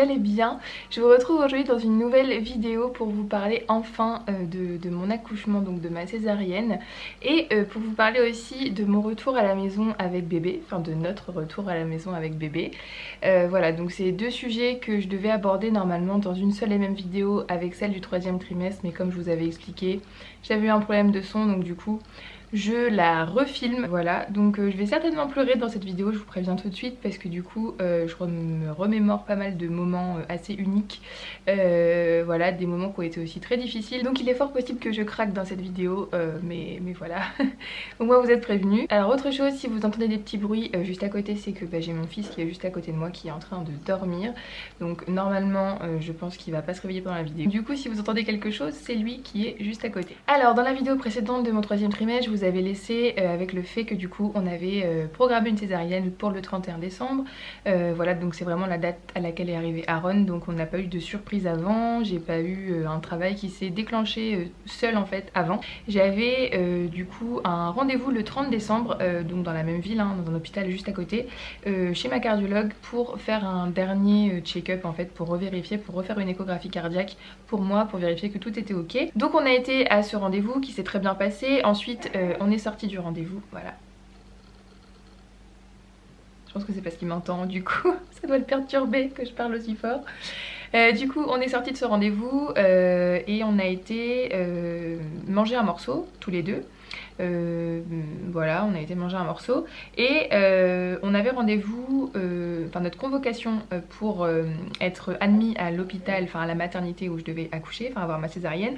allez bien. Je vous retrouve aujourd'hui dans une nouvelle vidéo pour vous parler enfin de mon accouchement, donc de ma césarienne, et pour vous parler aussi de mon retour à la maison avec bébé, enfin de notre retour à la maison avec bébé. Voilà, donc c'est deux sujets que je devais aborder normalement dans une seule et même vidéo avec celle du 3e trimestre, mais comme je vous avais expliqué, j'avais eu un problème de son, donc du coup je la refilme. Voilà, donc je vais certainement pleurer dans cette vidéo, je vous préviens tout de suite, parce que du coup je me remémore pas mal de moments assez uniques, voilà, des moments qui ont été aussi très difficiles, donc il est fort possible que je craque dans cette vidéo, mais voilà, au moins vous êtes prévenus. Alors autre chose, si vous entendez des petits bruits juste à côté, c'est que j'ai mon fils qui est juste à côté de moi qui est en train de dormir, donc normalement je pense qu'il va pas se réveiller pendant la vidéo. Du coup si vous entendez quelque chose, c'est lui qui est juste à côté. Alors dans la vidéo précédente de mon 3e trimestre, je vous avais laissé avec le fait que du coup on avait programmé une césarienne pour le 31 décembre. Voilà, donc c'est vraiment la date à laquelle est arrivé Aaron, donc on n'a pas eu de surprise avant, j'ai pas eu un travail qui s'est déclenché seul en fait avant. J'avais du coup un rendez-vous le 30 décembre, donc dans la même ville, hein, dans un hôpital juste à côté, chez ma cardiologue pour faire un dernier check-up en fait, pour revérifier, pour refaire une échographie cardiaque pour moi, pour vérifier que tout était ok. Donc on a été à ce rendez-vous qui s'est très bien passé. Ensuite on est sorti du rendez-vous, voilà. Je pense que c'est parce qu'il m'entend, du coup ça doit le perturber que je parle aussi fort. Du coup on est sorti de ce rendez-vous et on a été manger un morceau tous les deux. Voilà, on a été manger un morceau et on avait rendez-vous, enfin notre convocation pour être admis à l'hôpital, enfin à la maternité où je devais accoucher, enfin avoir ma césarienne.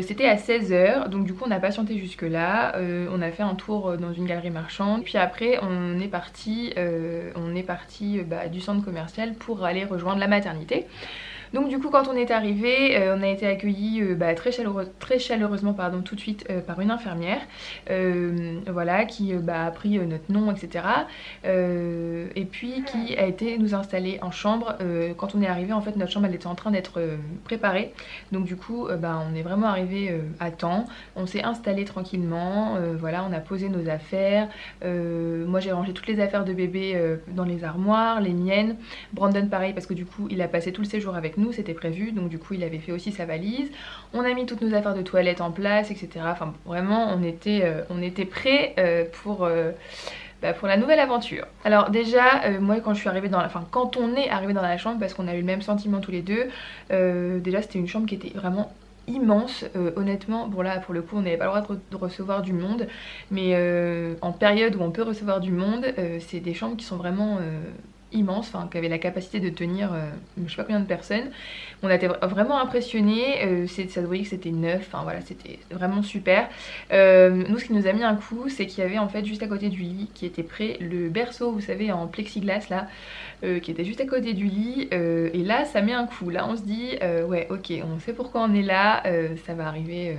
C'était à 16 h, donc du coup on a patienté jusque là, on a fait un tour dans une galerie marchande, puis après on est parti du centre commercial pour aller rejoindre la maternité. Donc du coup quand on est arrivé, on a été accueillis très chaleureusement pardon, tout de suite par une infirmière, voilà, qui a pris notre nom, etc. Et puis qui a été nous installer en chambre. Quand on est arrivé, en fait notre chambre elle était en train d'être préparée, donc du coup on est vraiment arrivé à temps, on s'est installé tranquillement, voilà, on a posé nos affaires, moi j'ai rangé toutes les affaires de bébé dans les armoires, les miennes, Brandon pareil parce que du coup il a passé tout le séjour avec nous, c'était prévu, donc du coup il avait fait aussi sa valise, on a mis toutes nos affaires de toilette en place, etc. Enfin vraiment on était prêts pour la nouvelle aventure. Alors déjà moi quand je suis arrivée quand on est arrivé dans la chambre, parce qu'on a eu le même sentiment tous les deux, déjà c'était une chambre qui était vraiment immense, honnêtement. Bon là pour le coup on n'avait pas le droit de recevoir du monde, mais en période où on peut recevoir du monde, c'est des chambres qui sont vraiment immense, enfin qui avait la capacité de tenir je sais pas combien de personnes. On a été vraiment impressionnés, ça se voyait que c'était neuf, enfin voilà, c'était vraiment super. Nous ce qui nous a mis un coup, c'est qu'il y avait en fait juste à côté du lit qui était prêt le berceau, vous savez, en plexiglas là, qui était juste à côté du lit, et là ça met un coup, là on se dit ouais ok, on sait pourquoi on est là, ça va arriver.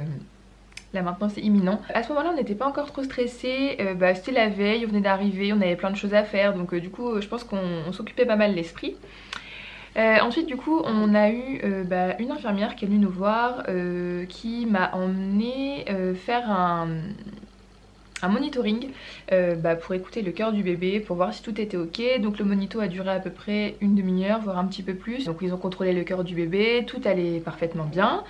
Là maintenant c'est imminent. À ce moment là on n'était pas encore trop stressé, c'était la veille, on venait d'arriver, on avait plein de choses à faire, donc du coup je pense qu'on s'occupait pas mal l'esprit. Ensuite du coup on a eu une infirmière qui est venue nous voir, qui m'a emmené faire un monitoring pour écouter le cœur du bébé, pour voir si tout était ok. Donc le monito a duré à peu près une demi-heure, voire un petit peu plus. Donc ils ont contrôlé le cœur du bébé, tout allait parfaitement bien.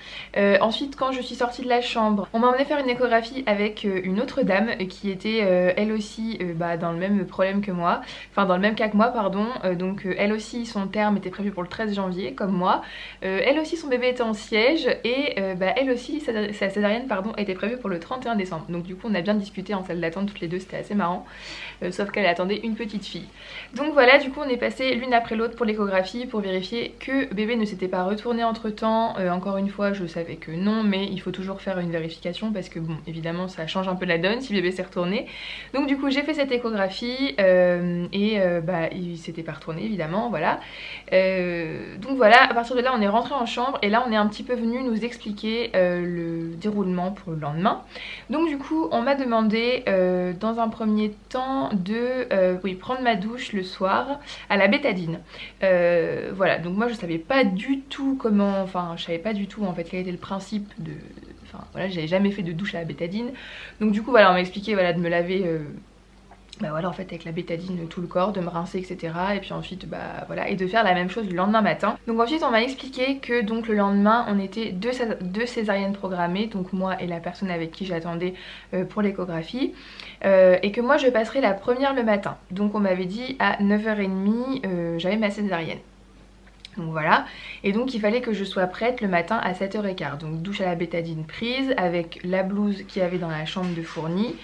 Ensuite quand je suis sortie de la chambre, on m'a emmené faire une échographie avec une autre dame qui était elle aussi dans le même problème que moi, enfin dans le même cas que moi pardon. Donc elle aussi son terme était prévu pour le 13 janvier comme moi. Elle aussi son bébé était en siège et elle aussi sa césarienne pardon était prévue pour le 31 décembre. Donc du coup on a bien discuté en salle d'attente toutes les deux, c'était assez marrant, sauf qu'elle attendait une petite fille. Donc voilà, du coup on est passé l'une après l'autre pour l'échographie pour vérifier que bébé ne s'était pas retourné entre temps. Encore une fois je savais que non, mais il faut toujours faire une vérification parce que bon évidemment ça change un peu la donne si bébé s'est retourné. Donc du coup j'ai fait cette échographie il s'était pas retourné évidemment, voilà. Donc voilà, à partir de là on est rentré en chambre et là on est un petit peu venu nous expliquer le déroulement pour le lendemain. Donc du coup on m'a demandé dans un premier temps de prendre ma douche le soir à la bétadine. Voilà, donc moi je savais pas du tout comment, enfin je savais pas du tout en fait quel était le principe de, enfin voilà, j'avais jamais fait de douche à la bétadine. Donc du coup voilà, on m'a expliqué voilà de me laver bah voilà, en fait avec la bétadine tout le corps, de me rincer etc. Et puis ensuite bah voilà, et de faire la même chose le lendemain matin. Donc ensuite on m'a expliqué que donc le lendemain on était deux césariennes programmées, donc moi et la personne avec qui j'attendais pour l'échographie, et que moi je passerais la première le matin. Donc on m'avait dit à 9h30 j'avais ma césarienne. Donc voilà, et donc il fallait que je sois prête le matin à 7h15. Donc douche à la bétadine prise avec la blouse qu'il y avait dans la chambre de fourni.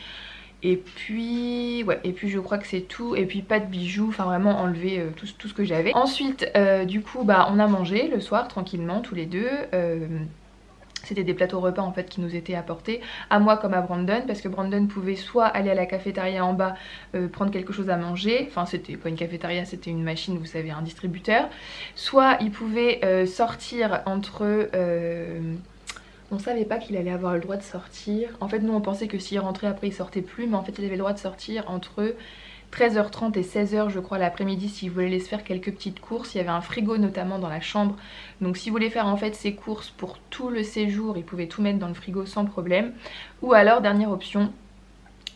Et puis ouais, et puis je crois que c'est tout, et puis pas de bijoux, enfin vraiment enlever tout ce que j'avais. Ensuite du coup bah on a mangé le soir tranquillement tous les deux. C'était des plateaux repas en fait qui nous étaient apportés, à moi comme à Brandon, parce que Brandon pouvait soit aller à la cafétéria en bas prendre quelque chose à manger, enfin c'était pas une cafétéria, c'était une machine, vous savez, un distributeur, soit il pouvait sortir entre... On savait pas qu'il allait avoir le droit de sortir. En fait nous on pensait que s'il rentrait après il sortait plus, mais en fait il avait le droit de sortir entre 13h30 et 16h je crois l'après-midi s'il voulait aller se faire quelques petites courses. Il y avait un frigo notamment dans la chambre, donc s'il voulait faire en fait ses courses pour tout le séjour il pouvait tout mettre dans le frigo sans problème. Ou alors dernière option,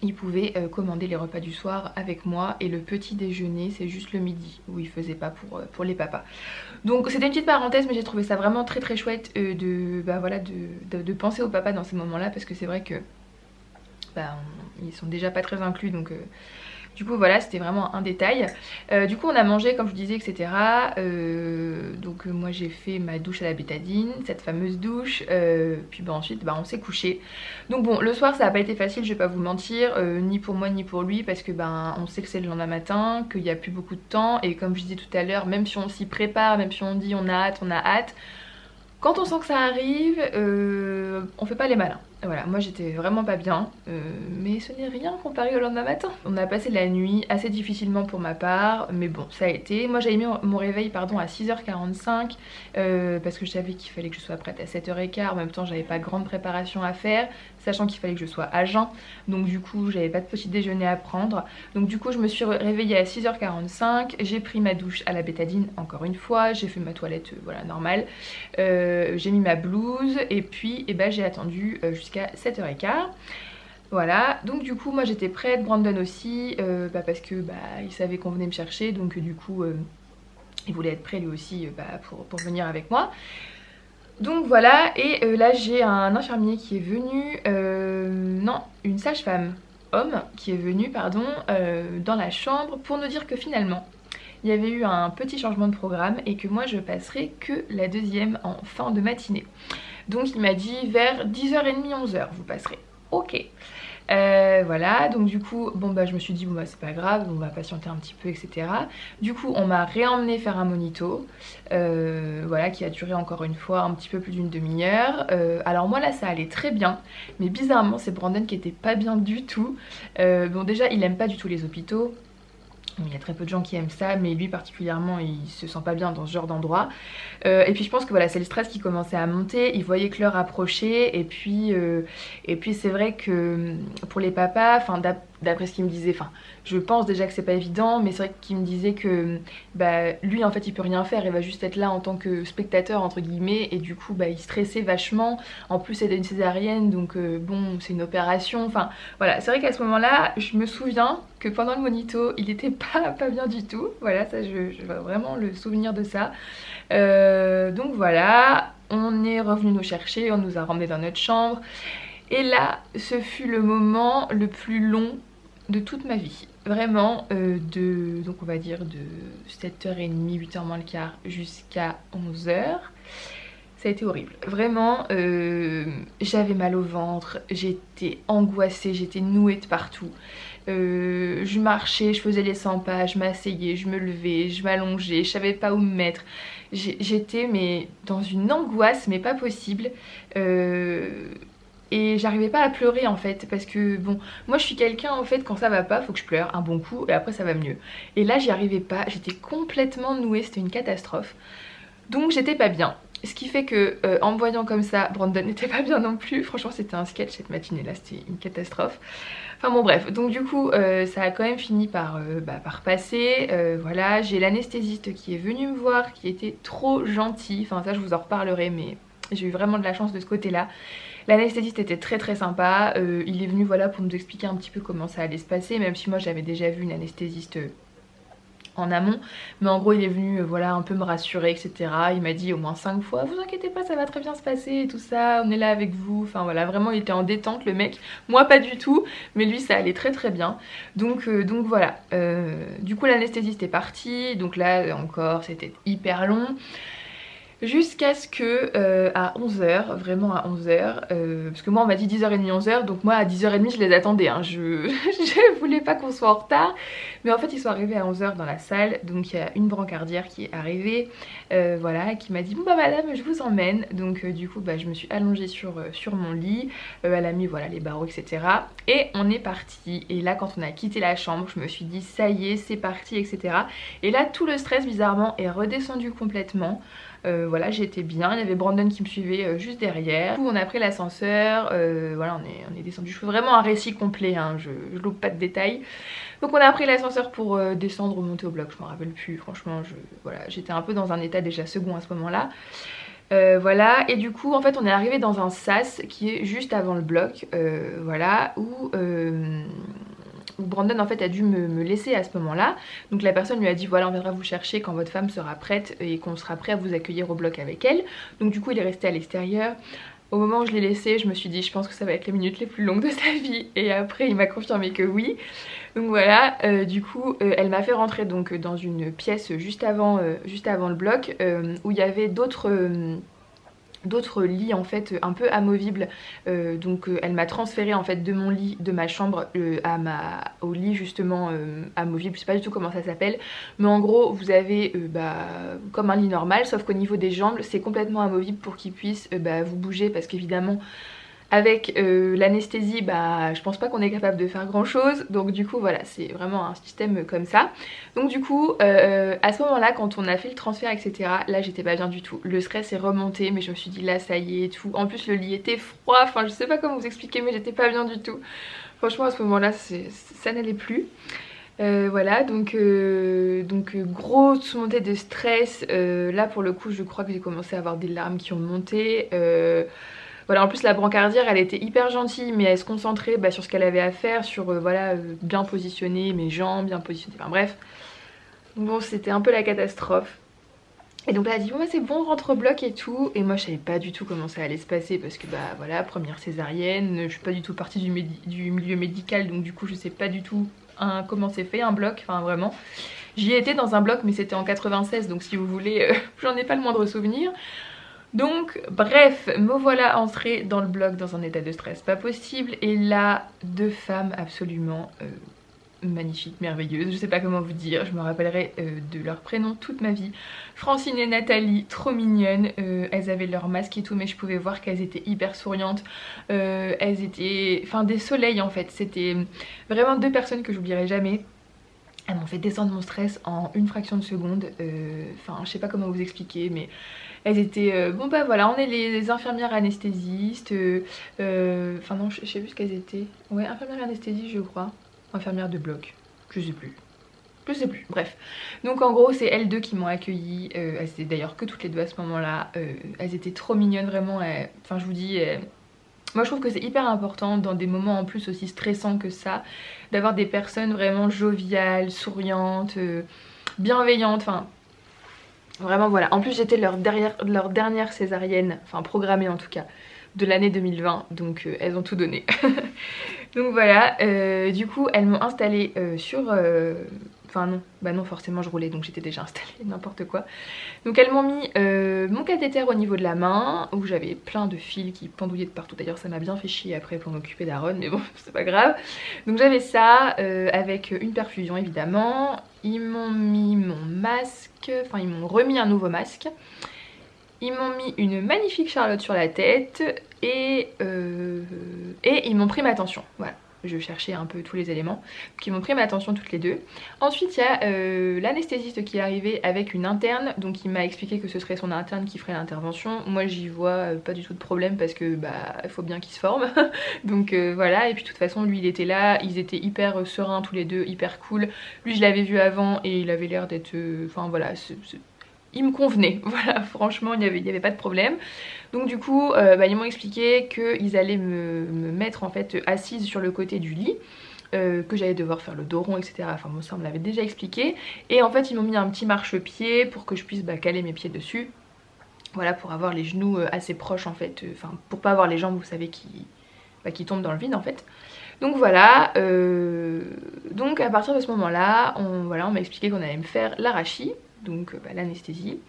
il pouvait commander les repas du soir avec moi, et le petit déjeuner c'est juste le midi où il faisait pas pour les papas. Donc c'était une petite parenthèse, mais j'ai trouvé ça vraiment très très chouette bah, voilà, de penser aux papas dans ces moments là, parce que c'est vrai que bah, ils sont déjà pas très inclus, donc du coup voilà, c'était vraiment un détail. Du coup on a mangé comme je vous disais etc. Donc moi j'ai fait ma douche à la bétadine, cette fameuse douche, puis bah, ensuite bah, on s'est couché. Donc bon, le soir ça n'a pas été facile, je vais pas vous mentir, ni pour moi ni pour lui, parce que ben on sait que c'est le lendemain matin, qu'il n'y a plus beaucoup de temps, et comme je disais tout à l'heure, même si on s'y prépare, même si on dit on a hâte, quand on sent que ça arrive, on fait pas les malins. Voilà, moi j'étais vraiment pas bien, mais ce n'est rien comparé au lendemain matin. On a passé la nuit assez difficilement pour ma part, mais bon, ça a été. Moi j'avais mis mon réveil pardon, à 6h45, parce que je savais qu'il fallait que je sois prête à 7h15. En même temps j'avais pas grande préparation à faire, sachant qu'il fallait que je sois à jeun, donc du coup j'avais pas de petit déjeuner à prendre. Donc du coup je me suis réveillée à 6h45, j'ai pris ma douche à la bétadine encore une fois, j'ai fait ma toilette voilà normale, j'ai mis ma blouse, et puis eh ben, j'ai attendu jusqu'à 7h15. Voilà, donc du coup moi j'étais prête, Brandon aussi, bah, parce que bah, il savait qu'on venait me chercher, donc du coup il voulait être prêt lui aussi pour venir avec moi. Donc voilà, et là j'ai un infirmier qui est venu, non, une sage-femme, homme, qui est venu, pardon, dans la chambre pour nous dire que finalement il y avait eu un petit changement de programme et que moi je passerai que la deuxième en fin de matinée. Donc il m'a dit vers 10h30, 11h vous passerez. Ok. Voilà, donc du coup, bon bah je me suis dit bon bah c'est pas grave, on va patienter un petit peu etc. Du coup on m'a réemmené faire un monito, voilà, qui a duré encore une fois un petit peu plus d'une demi-heure. Alors moi là ça allait très bien, mais bizarrement c'est Brandon qui était pas bien du tout. Bon déjà il aime pas du tout les hôpitaux. Il y a très peu de gens qui aiment ça, mais lui particulièrement il se sent pas bien dans ce genre d'endroit. Et puis je pense que voilà, c'est le stress qui commençait à monter, il voyait que l'heure approchait, et puis c'est vrai que pour les papas, enfin d'après ce qu'il me disait, enfin je pense déjà que c'est pas évident, mais c'est vrai qu'il me disait que bah, lui en fait il peut rien faire, il va juste être là en tant que spectateur entre guillemets, et du coup bah, il stressait vachement. En plus c'était une césarienne, donc bon c'est une opération, enfin voilà, c'est vrai qu'à ce moment là je me souviens que pendant le monito il était pas bien du tout, voilà, ça je vois vraiment le souvenir de ça. Donc voilà, on est revenu nous chercher, on nous a ramenés dans notre chambre, et là ce fut le moment le plus long de toute ma vie, vraiment, donc on va dire de 7h30, 8h moins le quart jusqu'à 11h. Ça a été horrible, vraiment, j'avais mal au ventre, j'étais angoissée, j'étais nouée de partout. Je marchais, je faisais les 100 pas, je m'asseyais, je me levais, je m'allongeais, je savais pas où me mettre. J'étais mais dans une angoisse mais pas possible. Et j'arrivais pas à pleurer en fait, parce que bon, moi je suis quelqu'un en fait, quand ça va pas, faut que je pleure un bon coup et après ça va mieux. Et là j'y arrivais pas, j'étais complètement nouée, c'était une catastrophe. Donc j'étais pas bien. Ce qui fait que en me voyant comme ça, Brandon n'était pas bien non plus. Franchement c'était un sketch cette matinée là, c'était une catastrophe. Enfin bon bref, donc du coup ça a quand même fini par passer. Voilà, j'ai l'anesthésiste qui est venu me voir, qui était trop gentil. Enfin ça je vous en reparlerai, mais j'ai eu vraiment de la chance de ce côté là. L'anesthésiste était très très sympa, il est venu voilà pour nous expliquer un petit peu comment ça allait se passer, même si moi j'avais déjà vu une anesthésiste en amont, mais en gros il est venu voilà un peu me rassurer, etc. Il m'a dit au moins 5 fois vous inquiétez pas, ça va très bien se passer et tout ça, on est là avec vous, enfin voilà, vraiment il était en détente le mec, moi pas du tout, mais lui ça allait très très bien, donc voilà. Du coup l'anesthésiste est parti, donc là encore c'était hyper long. Jusqu'à ce que à 11h, vraiment à 11h, parce que moi on m'a dit 10h30, 11h, donc moi à 10h30 je les attendais, hein. Je voulais pas qu'on soit en retard, mais en fait ils sont arrivés à 11h dans la salle, donc il y a une brancardière qui est arrivée, voilà, qui m'a dit bon bah madame je vous emmène, donc du coup bah, je me suis allongée sur mon lit, elle a mis voilà les barreaux etc, et on est parti, et là quand on a quitté la chambre je me suis dit ça y est c'est parti etc, et là tout le stress bizarrement est redescendu complètement. Voilà, j'étais bien, il y avait Brandon qui me suivait juste derrière. Du coup, on a pris l'ascenseur, voilà, on est descendu. Je fais vraiment un récit complet, hein, je loupe pas de détails. Donc on a pris l'ascenseur pour descendre ou monter au bloc, je m'en rappelle plus, franchement, voilà, j'étais un peu dans un état déjà second à ce moment-là. Voilà, et du coup en fait on est arrivé dans un sas qui est juste avant le bloc, voilà, où Brandon en fait a dû me laisser à ce moment-là. Donc la personne lui a dit voilà on viendra vous chercher quand votre femme sera prête et qu'on sera prêt à vous accueillir au bloc avec elle. Donc du coup il est resté à l'extérieur. Au moment où je l'ai laissé, je me suis dit je pense que ça va être les minutes les plus longues de sa vie. Et après il m'a confirmé que oui. Donc voilà, du coup elle m'a fait rentrer donc dans une pièce juste avant le bloc où il y avait d'autres lits en fait un peu amovibles, donc elle m'a transféré en fait de mon lit de ma chambre au lit justement amovible, je sais pas du tout comment ça s'appelle, mais en gros vous avez comme un lit normal, sauf qu'au niveau des jambes c'est complètement amovible pour qu'il puisse vous bouger, parce qu'évidemment avec l'anesthésie, bah, je pense pas qu'on est capable de faire grand chose, donc du coup voilà, c'est vraiment un système comme ça. Donc du coup, à ce moment-là, quand on a fait le transfert, etc., là j'étais pas bien du tout. Le stress est remonté, mais je me suis dit là ça y est et tout. En plus le lit était froid, enfin je sais pas comment vous expliquer, mais j'étais pas bien du tout. Franchement à ce moment-là, ça n'allait plus. Voilà, donc grosse montée de stress. Là pour le coup, je crois que j'ai commencé à avoir des larmes qui ont monté. Voilà, en plus la brancardière elle était hyper gentille, mais elle se concentrait sur ce qu'elle avait à faire, sur voilà, bien positionner mes jambes, bien positionner, enfin bref. Bon, c'était un peu la catastrophe. Et donc là elle a dit bon bah c'est bon, on rentre au bloc et tout, et moi je savais pas du tout comment ça allait se passer, parce que bah voilà, première césarienne, je suis pas du tout partie du milieu médical, donc du coup je sais pas du tout comment c'est fait un bloc, enfin vraiment. J'y étais dans un bloc mais c'était en 96, donc si vous voulez, j'en ai pas le moindre souvenir. Donc bref, me voilà entrée dans le bloc dans un état de stress pas possible, et là deux femmes absolument magnifiques, merveilleuses, je sais pas comment vous dire, je me rappellerai de leurs prénoms toute ma vie. Francine et Nathalie, trop mignonnes, elles avaient leur masque et tout, mais je pouvais voir qu'elles étaient hyper souriantes, elles étaient, enfin des soleils en fait, c'était vraiment deux personnes que j'oublierai jamais. Elles m'ont fait descendre mon stress en une fraction de seconde, enfin je sais pas comment vous expliquer, mais elles étaient, bon bah voilà, on est les infirmières anesthésistes, enfin non je sais plus ce qu'elles étaient, ouais infirmières anesthésistes je crois, infirmières de bloc, je sais plus. Je sais plus, bref. Donc en gros c'est elles deux qui m'ont accueillie, elles étaient d'ailleurs que toutes les deux à ce moment-là, elles étaient trop mignonnes vraiment, enfin je vous dis, moi je trouve que c'est hyper important dans des moments en plus aussi stressants que ça, d'avoir des personnes vraiment joviales, souriantes, bienveillantes, enfin vraiment voilà. En plus j'étais leur dernière césarienne, enfin programmée en tout cas, de l'année 2020, donc elles ont tout donné. Donc voilà, du coup elles m'ont installée sur... Enfin non, bah non forcément je roulais donc j'étais déjà installée, n'importe quoi. Donc elles m'ont mis mon cathéter au niveau de la main, où j'avais plein de fils qui pendouillaient de partout. D'ailleurs ça m'a bien fait chier après pour m'occuper d'Aaron, mais bon c'est pas grave. Donc j'avais ça, avec une perfusion évidemment. Ils m'ont mis mon masque, enfin ils m'ont remis un nouveau masque. Ils m'ont mis une magnifique charlotte sur la tête et ils m'ont pris ma tension, voilà. Je cherchais un peu tous les éléments, donc ils m'ont pris ma tension toutes les deux. Ensuite il y a l'anesthésiste qui est arrivé avec une interne, donc il m'a expliqué que ce serait son interne qui ferait l'intervention. Moi j'y vois pas du tout de problème parce que bah il faut bien qu'il se forme. Donc voilà, et puis de toute façon lui il était là, ils étaient hyper sereins tous les deux, hyper cool. Lui je l'avais vu avant et il avait l'air d'être, enfin voilà, il me convenait, voilà, franchement il y avait pas de problème. Donc du coup ils m'ont expliqué qu'ils allaient me mettre en fait assise sur le côté du lit, que j'allais devoir faire le dos rond, etc. Enfin bon, ça on me l'avait déjà expliqué. Et en fait ils m'ont mis un petit marchepied pour que je puisse caler mes pieds dessus. Voilà, pour avoir les genoux assez proches en fait, enfin pour pas avoir les jambes, vous savez, qui tombent dans le vide en fait. Donc voilà, donc à partir de ce moment-là, on m'a expliqué qu'on allait me faire l'arachie, donc l'anesthésie.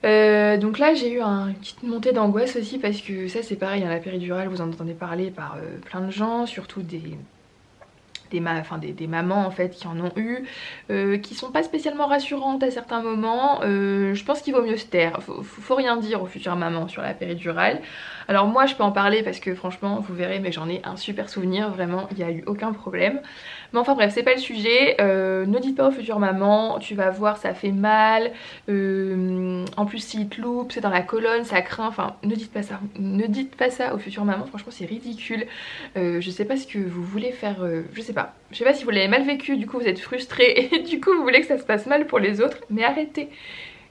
Donc là j'ai eu une petite montée d'angoisse aussi parce que ça c'est pareil, la péridurale, vous en entendez parler par plein de gens, surtout des mamans en fait qui en ont eu, qui sont pas spécialement rassurantes à certains moments. Je pense qu'il vaut mieux se taire, faut rien dire aux futures mamans sur la péridurale. Alors moi je peux en parler parce que franchement vous verrez, mais j'en ai un super souvenir, vraiment il n'y a eu aucun problème. Mais enfin bref, c'est pas le sujet. Ne dites pas aux futures mamans, tu vas voir ça fait mal, en plus s'il te loupe, c'est dans la colonne, ça craint, enfin ne dites pas ça. Ne dites pas ça aux futures mamans, franchement c'est ridicule. Je sais pas ce que vous voulez faire, je sais pas. Je sais pas si vous l'avez mal vécu, du coup vous êtes frustré et du coup vous voulez que ça se passe mal pour les autres, mais arrêtez.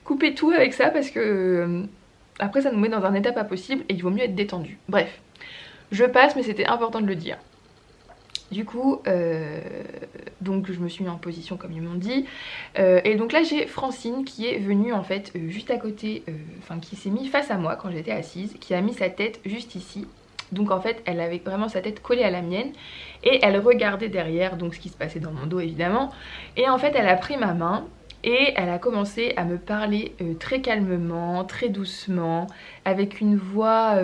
Coupez tout avec ça parce que après ça nous met dans un état pas possible et il vaut mieux être détendu. Bref, je passe mais c'était important de le dire. Du coup, donc je me suis mis en position comme ils m'ont dit. Et donc là j'ai Francine qui est venue en fait juste à côté, enfin qui s'est mise face à moi quand j'étais assise, qui a mis sa tête juste ici. Donc en fait elle avait vraiment sa tête collée à la mienne et elle regardait derrière, donc ce qui se passait dans mon dos évidemment. Et en fait elle a pris ma main et elle a commencé à me parler très calmement, très doucement, avec une voix...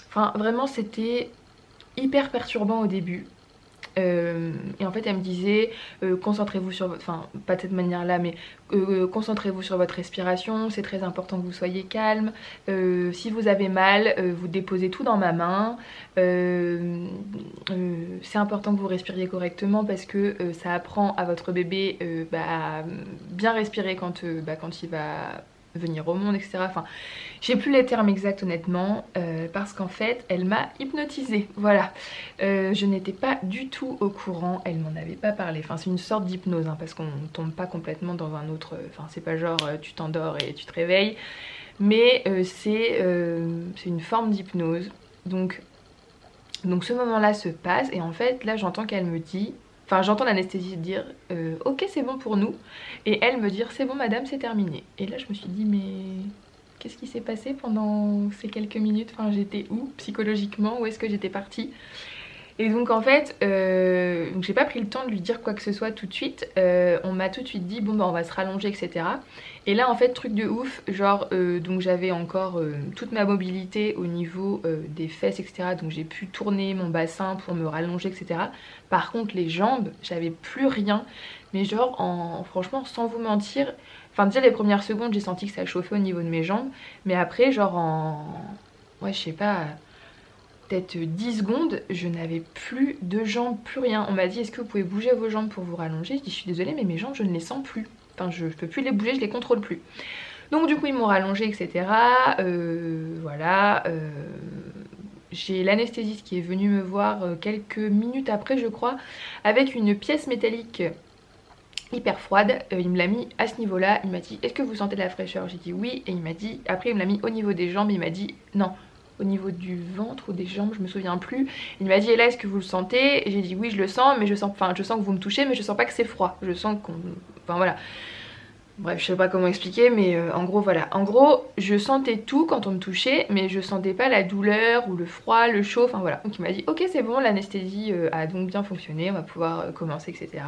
Enfin vraiment c'était hyper perturbant au début. Et en fait elle me disait concentrez-vous sur votre... Enfin pas de cette manière là mais concentrez-vous sur votre respiration, c'est très important que vous soyez calme, si vous avez mal vous déposez tout dans ma main, c'est important que vous respiriez correctement parce que ça apprend à votre bébé à bien respirer quand il va venir au monde, etc. Enfin, j'ai plus les termes exacts honnêtement, parce qu'en fait, elle m'a hypnotisée, voilà. Je n'étais pas du tout au courant, elle m'en avait pas parlé. Enfin, c'est une sorte d'hypnose, hein, parce qu'on tombe pas complètement dans un autre... Enfin, c'est pas genre tu t'endors et tu te réveilles, mais c'est une forme d'hypnose. Donc ce moment-là se passe et en fait, là, j'entends qu'elle me dit... Enfin j'entends l'anesthésiste dire ok c'est bon pour nous et elle me dire c'est bon madame c'est terminé. Et là je me suis dit mais qu'est-ce qui s'est passé pendant ces quelques minutes, enfin j'étais où psychologiquement, où est-ce que j'étais partie? Et donc en fait donc j'ai pas pris le temps de lui dire quoi que ce soit tout de suite, on m'a tout de suite dit bon bah on va se rallonger etc. Et là en fait truc de ouf, genre donc j'avais encore toute ma mobilité au niveau des fesses etc. Donc j'ai pu tourner mon bassin pour me rallonger etc. Par contre les jambes j'avais plus rien, mais genre franchement sans vous mentir, enfin déjà les premières secondes j'ai senti que ça chauffait au niveau de mes jambes, mais après genre ouais je sais pas, peut-être 10 secondes, je n'avais plus de jambes, plus rien. On m'a dit est-ce que vous pouvez bouger vos jambes pour vous rallonger? Je dis je suis désolée mais mes jambes je ne les sens plus. Enfin je peux plus les bouger, je les contrôle plus. Donc du coup ils m'ont rallongée etc. Voilà. J'ai l'anesthésiste qui est venu me voir quelques minutes après je crois, avec une pièce métallique hyper froide, il me l'a mis à ce niveau là, il m'a dit est-ce que vous sentez de la fraîcheur? J'ai dit oui et il m'a dit, après il me l'a mis au niveau des jambes, il m'a dit non, au niveau du ventre ou des jambes, je me souviens plus. Il m'a dit et là est-ce que vous le sentez? J'ai dit oui je le sens mais je sens que vous me touchez mais je sens pas que c'est froid, je sens qu'on... Enfin voilà. Bref, je sais pas comment expliquer, mais en gros voilà. En gros, je sentais tout quand on me touchait, mais je sentais pas la douleur ou le froid, le chaud, enfin voilà. Donc il m'a dit ok c'est bon, l'anesthésie a donc bien fonctionné, on va pouvoir commencer etc.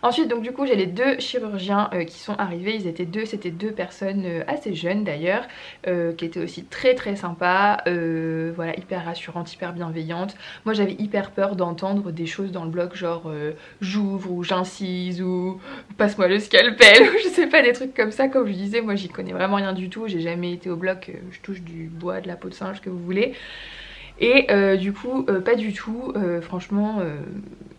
Ensuite donc du coup j'ai les deux chirurgiens qui sont arrivés, ils étaient deux, c'était deux personnes assez jeunes d'ailleurs, qui étaient aussi très très sympas, voilà, hyper rassurantes, hyper bienveillantes. Moi j'avais hyper peur d'entendre des choses dans le bloc genre j'ouvre ou j'incise ou passe-moi le scalpel ou je sais pas, des trucs comme ça. Comme je disais, moi j'y connais vraiment rien du tout, j'ai jamais été au bloc, je touche du bois, de la peau de singe, que vous voulez. Et du coup pas du tout, franchement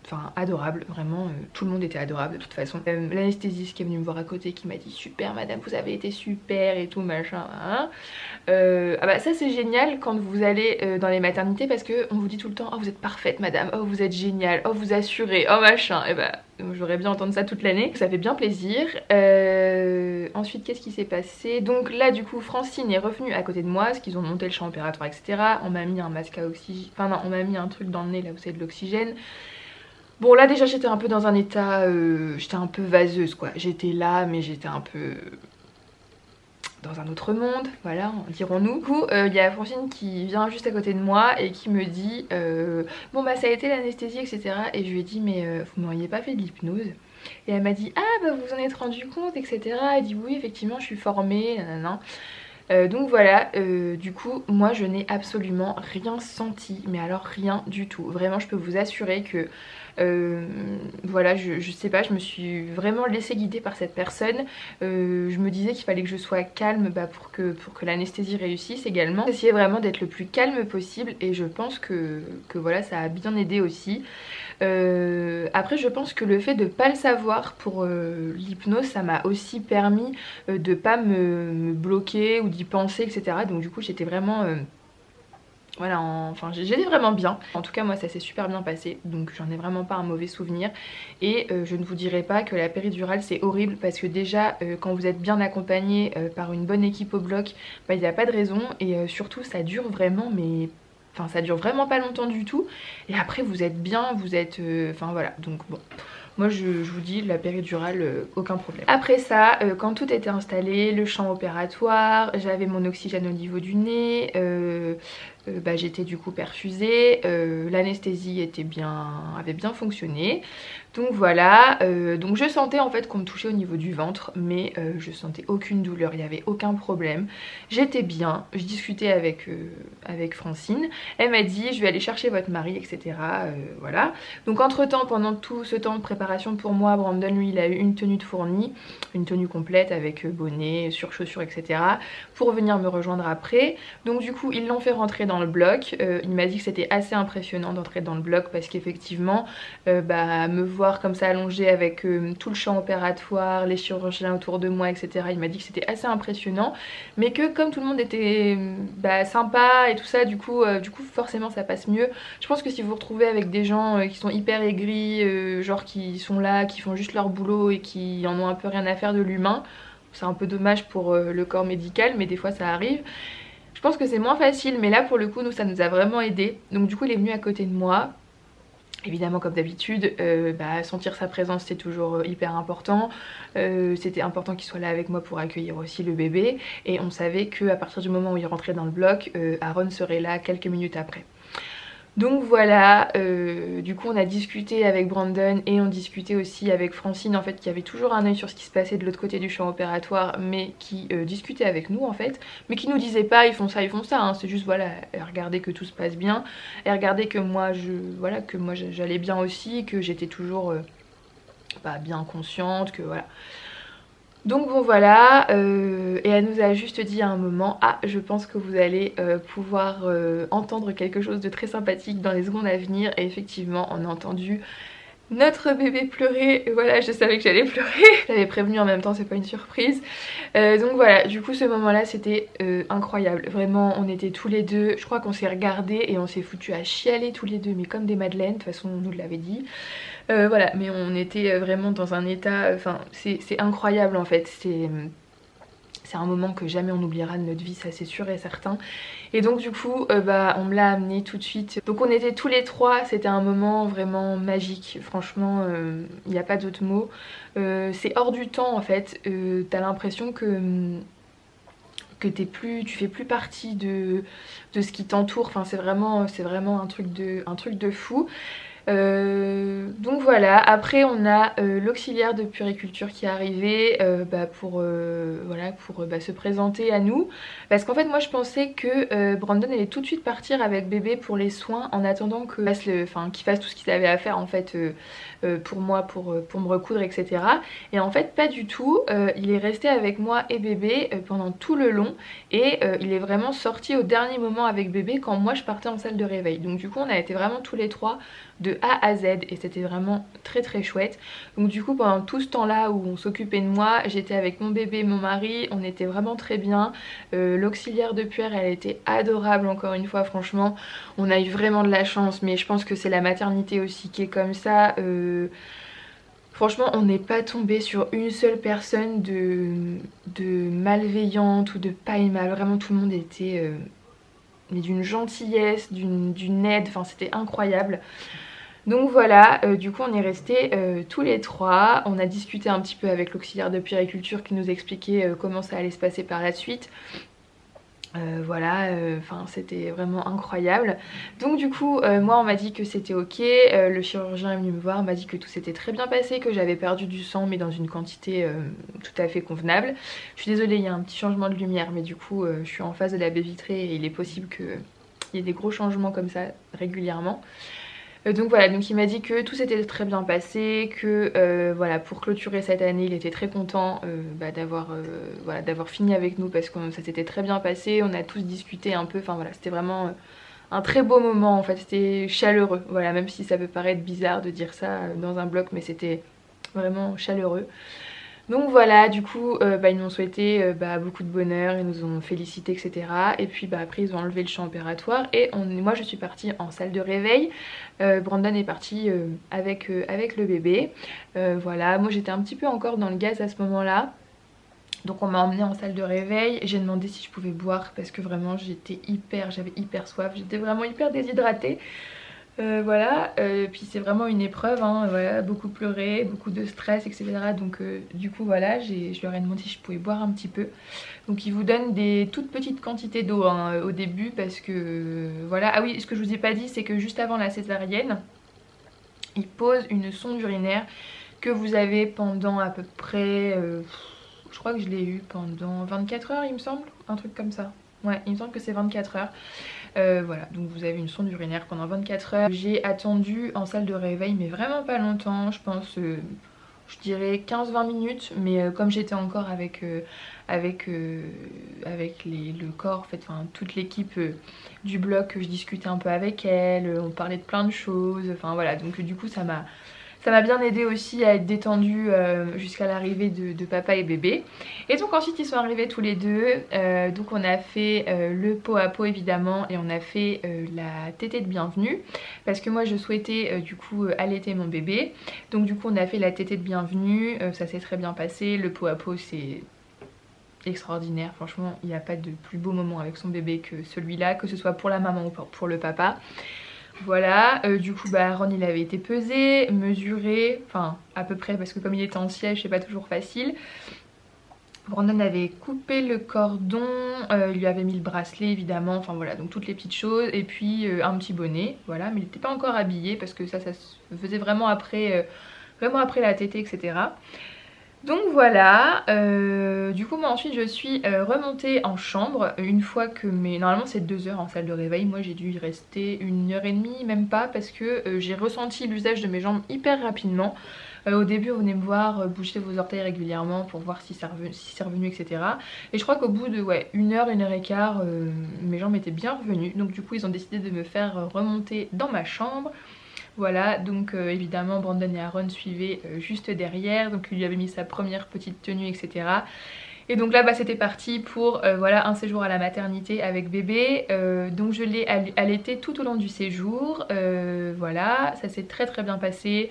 enfin adorable, vraiment tout le monde était adorable de toute façon. L'anesthésiste qui est venu me voir à côté qui m'a dit super madame vous avez été super et tout machin hein. Ah bah ça c'est génial quand vous allez dans les maternités parce que on vous dit tout le temps oh vous êtes parfaite madame, oh vous êtes géniale, oh vous assurez, oh machin. Et bah j'aurais bien entendre ça toute l'année. Ça fait bien plaisir. Ensuite, qu'est-ce qui s'est passé? Donc là, du coup, Francine est revenue à côté de moi, parce qu'ils ont monté le champ opératoire, etc. On m'a mis un masque à oxygène, enfin non, on m'a mis un truc dans le nez là où c'est de l'oxygène. Bon là déjà j'étais un peu dans un état, j'étais un peu vaseuse quoi. J'étais là mais j'étais un peu dans un autre monde, voilà, dirons-nous. Du coup, il y a Francine qui vient juste à côté de moi et qui me dit bon bah ça a été l'anesthésie, etc. Et je lui ai dit mais vous m'auriez pas fait de l'hypnose? Et elle m'a dit ah bah vous vous en êtes rendu compte, etc. Elle dit oui effectivement je suis formée, nanana. Donc voilà, du coup moi je n'ai absolument rien senti, mais alors rien du tout. Vraiment je peux vous assurer que voilà, je sais pas, je me suis vraiment laissée guider par cette personne. Je me disais qu'il fallait que je sois calme bah, pour que l'anesthésie réussisse également. J'essayais vraiment d'être le plus calme possible et je pense que voilà, ça a bien aidé aussi. Après je pense que le fait de pas le savoir pour l'hypnose, ça m'a aussi permis de pas me bloquer ou d'y penser, etc. Donc du coup j'étais vraiment... voilà, enfin j'étais vraiment bien. En tout cas moi ça s'est super bien passé, donc j'en ai vraiment pas un mauvais souvenir. Et je ne vous dirai pas que la péridurale c'est horrible parce que déjà quand vous êtes bien accompagné par une bonne équipe au bloc, bah il n'y a pas de raison et surtout ça dure vraiment mais... Enfin ça dure vraiment pas longtemps du tout. Et après vous êtes bien, vous êtes... Enfin voilà, donc bon... Moi je vous dis la péridurale aucun problème. Après ça quand tout était installé, le champ opératoire, j'avais mon oxygène au niveau du nez, bah, j'étais du coup perfusée, l'anesthésie avait bien fonctionné. Donc voilà, donc je sentais en fait qu'on me touchait au niveau du ventre, mais je sentais aucune douleur, il n'y avait aucun problème. J'étais bien, je discutais avec Francine, elle m'a dit je vais aller chercher votre mari, etc. Voilà. Donc entre temps, pendant tout ce temps de préparation pour moi, Brandon lui il a eu une tenue de fournie, une tenue complète avec bonnet, surchaussures, etc. pour venir me rejoindre après. Donc du coup ils l'ont fait rentrer dans le bloc, il m'a dit que c'était assez impressionnant d'entrer dans le bloc parce qu'effectivement bah, me voir comme ça allongée avec tout le champ opératoire, les chirurgiens autour de moi, etc. Il m'a dit que c'était assez impressionnant, mais que comme tout le monde était bah, sympa et tout ça, du coup forcément ça passe mieux. Je pense que si vous vous retrouvez avec des gens qui sont hyper aigris, genre qui sont là, qui font juste leur boulot et qui en ont un peu rien à faire de l'humain, c'est un peu dommage pour le corps médical, mais des fois ça arrive. Je pense que c'est moins facile, mais là pour le coup nous ça nous a vraiment aidé. Donc du coup il est venu à côté de moi. Évidemment comme d'habitude, bah, sentir sa présence c'est toujours hyper important. C'était important qu'il soit là avec moi pour accueillir aussi le bébé. Et on savait qu'à partir du moment où il rentrait dans le bloc, Aaron serait là quelques minutes après. Donc voilà, du coup on a discuté avec Brandon et on discutait aussi avec Francine en fait qui avait toujours un œil sur ce qui se passait de l'autre côté du champ opératoire mais qui discutait avec nous en fait, mais qui nous disait pas ils font ça hein. C'est juste voilà, regardez que tout se passe bien et regardez que moi j'allais bien aussi, que j'étais toujours bah, bien consciente, que voilà. Donc bon voilà, et elle nous a juste dit à un moment ah je pense que vous allez pouvoir entendre quelque chose de très sympathique dans les secondes à venir. Et effectivement on a entendu notre bébé pleurer, et voilà je savais que j'allais pleurer. Je l'avais prévenu en même temps, c'est pas une surprise. Donc voilà, du coup ce moment là c'était incroyable, vraiment on était tous les deux, je crois qu'on s'est regardés et on s'est foutu à chialer tous les deux mais comme des madeleines, de toute façon on nous l'avait dit. Voilà, mais on était vraiment dans un état, enfin c'est incroyable en fait, c'est un moment que jamais on oubliera de notre vie, ça c'est sûr et certain. Et donc du coup bah, on me l'a amené tout de suite. Donc on était tous les trois, c'était un moment vraiment magique. Franchement il n'y a pas d'autre mot. C'est hors du temps en fait. T'as l'impression que tu fais plus partie de ce qui t'entoure. Enfin c'est vraiment un truc de fou. Donc voilà, après on a l'auxiliaire de puériculture qui est arrivé bah, pour bah, se présenter à nous. Parce qu'en fait moi je pensais que Brandon allait tout de suite partir avec bébé pour les soins en attendant qu'il fasse tout ce qu'il avait à faire en fait pour moi, pour me recoudre, etc. Et en fait pas du tout, il est resté avec moi et bébé pendant tout le long. Et il est vraiment sorti au dernier moment avec bébé quand moi je partais en salle de réveil. Donc du coup on a été vraiment tous les trois de A à Z et c'était vraiment très très chouette. Donc du coup pendant tout ce temps là où on s'occupait de moi, j'étais avec mon bébé, mon mari, on était vraiment très bien. L'auxiliaire de puère elle était adorable encore une fois, franchement on a eu vraiment de la chance, mais je pense que c'est la maternité aussi qui est comme ça. Franchement, on n'est pas tombé sur une seule personne de malveillante ou de pas aimable. Vraiment, tout le monde était mais d'une gentillesse, d'une aide, enfin c'était incroyable. Donc voilà, du coup on est restés tous les trois, on a discuté un petit peu avec l'auxiliaire de puériculture qui nous expliquait comment ça allait se passer par la suite. Voilà, enfin c'était vraiment incroyable. Donc du coup, moi on m'a dit que c'était ok, le chirurgien est venu me voir, m'a dit que tout s'était très bien passé, que j'avais perdu du sang mais dans une quantité tout à fait convenable. Je suis désolée, il y a un petit changement de lumière, mais du coup je suis en face de la baie vitrée et il est possible qu'il y ait des gros changements comme ça régulièrement. Donc voilà, donc il m'a dit que tout s'était très bien passé, que voilà, pour clôturer cette année, il était très content voilà, d'avoir fini avec nous parce que ça s'était très bien passé, on a tous discuté un peu, enfin voilà, c'était vraiment un très beau moment en fait, c'était chaleureux, voilà, même si ça peut paraître bizarre de dire ça dans un bloc, mais c'était vraiment chaleureux. Donc voilà, du coup ils m'ont souhaité beaucoup de bonheur, ils nous ont félicité etc. Et puis après ils ont enlevé le champ opératoire et moi je suis partie en salle de réveil. Brandon est parti avec le bébé. Voilà, moi j'étais un petit peu encore dans le gaz à ce moment-là. Donc on m'a emmenée en salle de réveil, j'ai demandé si je pouvais boire parce que vraiment j'avais hyper soif, j'étais vraiment hyper déshydratée. Voilà, puis c'est vraiment une épreuve, hein, voilà, beaucoup pleurer, beaucoup de stress, etc. Donc du coup voilà, je leur ai demandé si je pouvais boire un petit peu. Donc ils vous donnent des toutes petites quantités d'eau hein, au début parce que voilà. Ah oui, ce que je vous ai pas dit, c'est que juste avant la césarienne, ils posent une sonde urinaire que vous avez pendant à peu près, je crois que je l'ai eu pendant 24 heures il me semble, un truc comme ça. Ouais, il me semble que c'est 24 heures. Voilà, donc vous avez une sonde urinaire pendant 24 heures. J'ai attendu en salle de réveil, mais vraiment pas longtemps, je pense, je dirais 15-20 minutes. Mais comme j'étais encore avec le corps, en fait, enfin toute l'équipe du bloc, je discutais un peu avec elle, on parlait de plein de choses, enfin voilà, donc du coup ça m'a bien aidé aussi à être détendue jusqu'à l'arrivée de papa et bébé. Et donc ensuite ils sont arrivés tous les deux. Donc on a fait le pot à pot évidemment et on a fait la tétée de bienvenue. Parce que moi je souhaitais du coup allaiter mon bébé. Donc du coup on a fait la tétée de bienvenue. Ça s'est très bien passé. Le pot à pot c'est extraordinaire. Franchement il n'y a pas de plus beau moment avec son bébé que celui-là. Que ce soit pour la maman ou pour le papa. Voilà, du coup Ron il avait été pesé, mesuré, enfin à peu près parce que comme il était en siège c'est pas toujours facile. Brandon avait coupé le cordon, il lui avait mis le bracelet évidemment, enfin voilà, donc toutes les petites choses, et puis un petit bonnet, voilà, mais il n'était pas encore habillé parce que ça se faisait vraiment après la tétée, etc. Donc voilà, du coup moi ensuite je suis remontée en chambre une fois que Normalement c'est 2 heures en salle de réveil, moi j'ai dû y rester 1 heure et demie, même pas, parce que j'ai ressenti l'usage de mes jambes hyper rapidement. Au début on venait me voir bouger vos orteils régulièrement pour voir si c'est revenu, etc. Et je crois qu'au bout de 1 heure, 1 heure et quart, mes jambes étaient bien revenues. Donc du coup ils ont décidé de me faire remonter dans ma chambre. Voilà, donc évidemment Brandon et Aaron suivaient juste derrière, donc il lui avait mis sa première petite tenue, etc. Et donc là c'était parti pour voilà, un séjour à la maternité avec bébé. Donc je l'ai allaité tout au long du séjour. Voilà, ça s'est très très bien passé.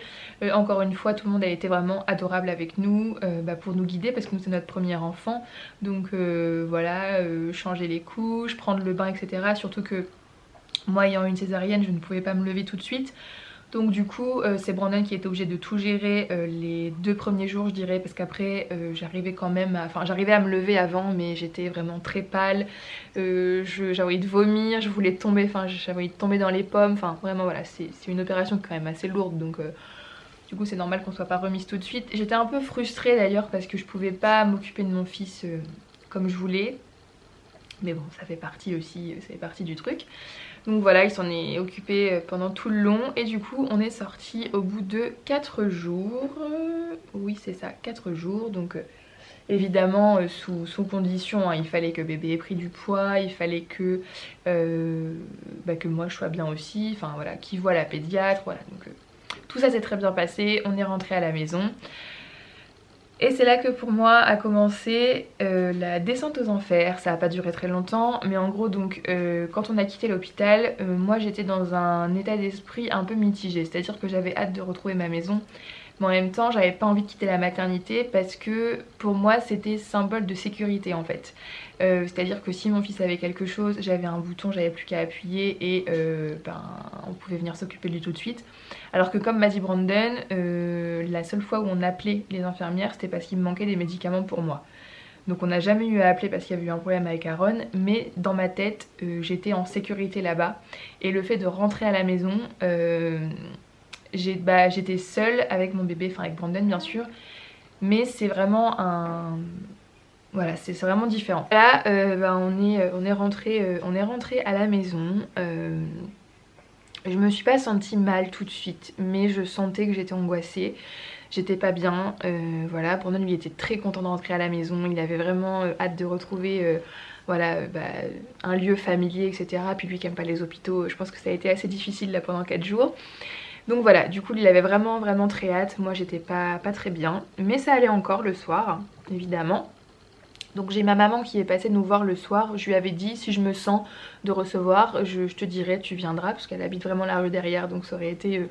Encore une fois, tout le monde a été vraiment adorable avec nous pour nous guider parce que nous c'est notre premier enfant. Donc voilà, changer les couches, prendre le bain, etc. Surtout que moi ayant une césarienne, je ne pouvais pas me lever tout de suite. Donc du coup c'est Brandon qui était obligé de tout gérer les 2 premiers jours je dirais, parce qu'après j'arrivais quand même j'arrivais à me lever avant, mais j'étais vraiment très pâle, j'avais envie de vomir, je voulais tomber, j'avais envie de tomber dans les pommes, enfin vraiment voilà, c'est une opération quand même assez lourde, donc du coup c'est normal qu'on soit pas remise tout de suite. J'étais un peu frustrée d'ailleurs parce que je pouvais pas m'occuper de mon fils comme je voulais, mais bon ça fait partie aussi, ça fait partie du truc. Donc voilà, il s'en est occupé pendant tout le long et du coup on est sorti au bout de 4 jours. Oui c'est ça, 4 jours. Donc évidemment sous condition, hein, il fallait que bébé ait pris du poids, il fallait que moi je sois bien aussi, enfin voilà, qu'il voit la pédiatre, voilà. Donc tout ça s'est très bien passé, on est rentré à la maison. Et c'est là que pour moi a commencé la descente aux enfers. Ça n'a pas duré très longtemps, mais en gros donc quand on a quitté l'hôpital, moi j'étais dans un état d'esprit un peu mitigé. C'est-à-dire que j'avais hâte de retrouver ma maison, mais en même temps j'avais pas envie de quitter la maternité parce que pour moi c'était symbole de sécurité en fait. C'est à dire que si mon fils avait quelque chose, j'avais un bouton, j'avais plus qu'à appuyer et on pouvait venir s'occuper de lui tout de suite. Alors que comme m'a dit Brandon, la seule fois où on appelait les infirmières c'était parce qu'il me manquait des médicaments pour moi. Donc on n'a jamais eu à appeler parce qu'il y avait eu un problème avec Aaron, mais dans ma tête j'étais en sécurité là-bas. Et le fait de rentrer à la maison, j'étais seule avec mon bébé, enfin avec Brandon bien sûr, mais c'est vraiment un... Voilà, c'est vraiment différent. Là, on est rentré à la maison. Je me suis pas sentie mal tout de suite, mais je sentais que j'étais angoissée. J'étais pas bien, voilà. Brandon lui était très content de rentrer à la maison. Il avait vraiment hâte de retrouver un lieu familier, etc. Puis lui qui aime pas les hôpitaux, je pense que ça a été assez difficile là pendant 4 jours. Donc voilà, du coup il avait vraiment très hâte. Moi j'étais pas très bien, mais ça allait encore le soir, évidemment. Donc j'ai ma maman qui est passée nous voir le soir. Je lui avais dit si je me sens de recevoir, je te dirai, tu viendras, parce qu'elle habite vraiment la rue derrière, donc ça aurait été